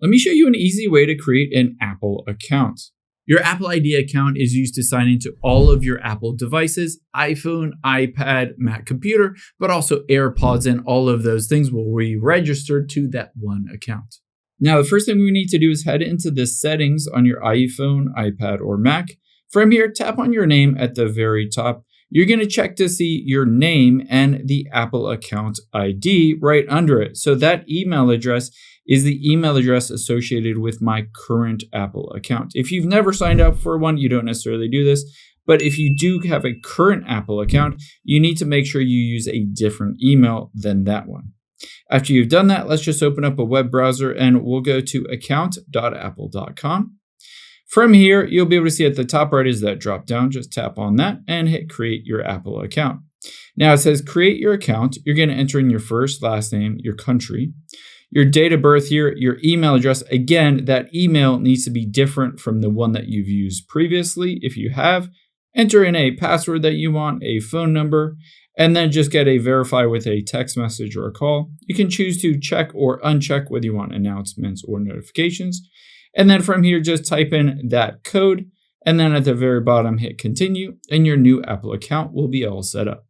Let me show you an easy way to create an Apple account. Your Apple ID account is used to sign into all of your Apple devices, iPhone, iPad, Mac computer, but also AirPods and all of those things will be registered to that one account. Now, the first thing we need to do is head into the settings on your iPhone, iPad, or Mac. From here, tap on your name at the very top. You're going to check to see your name and the Apple account ID right under it. So that email address is the email address associated with my current Apple account. If you've never signed up for one, you don't necessarily do this. But if you do have a current Apple account, you need to make sure you use a different email than that one. After you've done that, let's just open up a web browser and we'll go to account.apple.com. From here, you'll be able to see at the top right is that drop down. Just tap on that and hit create your Apple account. Now it says create your account. You're going to enter in your first, last name, your country, your date of birth here, your email address. Again, that email needs to be different from the one that you've used previously. If you have, enter in a password that you want, a phone number, and then just get a verify with a text message or a call. You can choose to check or uncheck whether you want announcements or notifications. And then from here, just type in that code. And then at the very bottom, hit continue, and your new Apple account will be all set up.